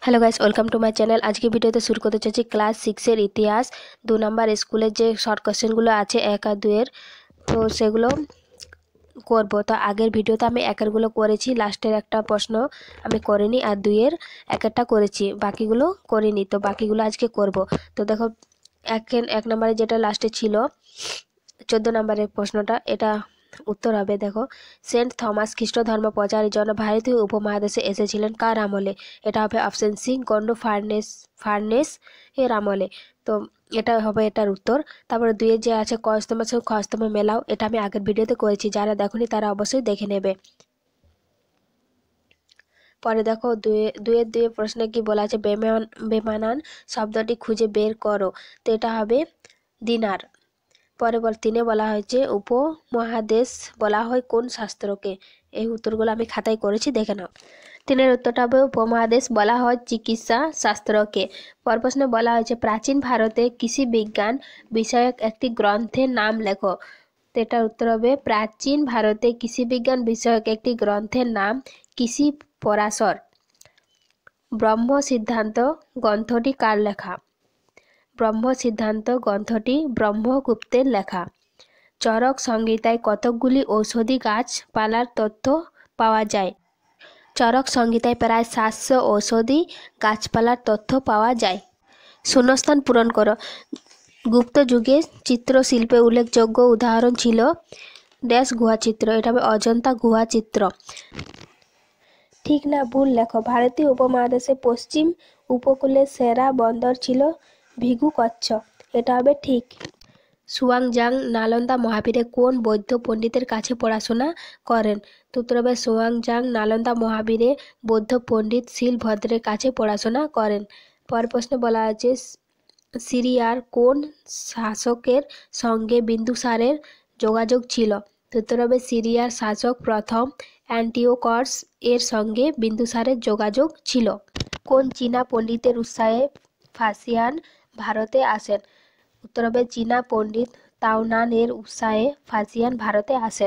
Hello guys, welcome to my channel. আজকে ভিডিওতে শুরু করতে চাইছি ক্লাস 6-এর ইতিহাস 2 নাম্বার স্কুলের যে শর্ট কোশ্চেনগুলো আছে 1 আর 2 এর, তো সেগুলো করব। তো আগের ভিডিওতে আমি 1-এরগুলো করেছি, লাস্টের একটা প্রশ্ন আমি করিনি, আর 2-এর একটা করেছি, বাকিগুলো করিনি। তো বাকিগুলো আজকে করব। তো দেখো, 1 নাম্বারে যেটা লাস্টে ছিল 14 নাম্বারের প্রশ্নটা, এটা উত্তর হবে। দেখো, সেন্ট থমাস খ্রিস্ট ধর্ম প্রচারের জন্য ভারতীয় উপমহাদেশে এসেছিলেন কার আমলে? এটা হবে অপশন সি, গন্ডো ফার্নেস এর আমলে। তো এটা হবে এটার উত্তর। তারপরে 2-এর যে আছে ক স্তম্ভের সঙ্গে খ স্তম্ভ মেলাও, এটা আমি আগের ভিডিওতে করেছি, যারা দেখোনি তারা অবশ্যই দেখে নেবে। পরে দেখো, দুয়ের প্রশ্নে কি বলা আছে, বেমানান শব্দটি খুঁজে বের করো। তো এটা হবে দিনার। পরে 3-এ বলা হয়েছে উপমহাদেশ বলা হয় কোন শাস্ত্রকে? এই উত্তরগুলো আমি খাতায় করেছি, দেখে নাও। 3-এর উত্তরটা হবে উপমহাদেশ বলা হয় চিকিৎসা শাস্ত্রকে। পর প্রশ্নে বলা হয়েছে প্রাচীন ভারতে কৃষি বিজ্ঞান বিষয়ক একটি গ্রন্থের নাম লেখো। তো এটার উত্তর হবে প্রাচীন ভারতে কৃষি বিজ্ঞান বিষয়ক একটি গ্রন্থের নাম কৃষি পরাশর। ব্রহ্ম সিদ্ধান্ত গ্রন্থটি কার লেখা? ব্রহ্ম সিদ্ধান্ত গ্রন্থটি ব্রহ্মগুপ্তের লেখা। চরক সংহিতায় কতকগুলি ঔষধি গাছপালার তথ্য পাওয়া যায়? চরক সংহিতায় প্রায় 700 ঔষধি গাছপালার তথ্য পাওয়া যায়। শূন্যস্থান পূরণ করো। গুপ্ত যুগে চিত্রশিল্পে উল্লেখযোগ্য উদাহরণ ছিল ড্যাশ গুহা চিত্র। এটা হবে অজন্তা গুহা চিত্র। ঠিক না ভুল লেখো। ভারতীয় উপমহাদেশে পশ্চিম উপকূলের সেরা বন্দর ছিল ভিগু কচ্ছ। এটা হবে ঠিক। সুয়াংজাং নালন্দা মহাবীরে কোন বৌদ্ধ পণ্ডিতের কাছে পড়াশোনা করেন? তো উত্তর হবে সুয়াংজাং নালন্দা মহাবীরে বৌদ্ধ পণ্ডিত শিলভদ্রের কাছে পড়াশোনা করেন। পর প্রশ্নে বলা আছে সিরিয়ার কোন শাসকের সঙ্গে বিন্দুসারের যোগাযোগ ছিল? তো উত্তর হবে সিরিয়ার শাসক প্রথম অ্যান্টিওকস এর সঙ্গে বিন্দুসারের যোগাযোগ ছিল। কোন চীনা পণ্ডিতের উৎসাহে ফাসিয়ান ভারতে আসেন? উত্তর হবে চীনা পণ্ডিত তাওনান এর উৎসাহে ফাসিয়ান ভারতে আসেন।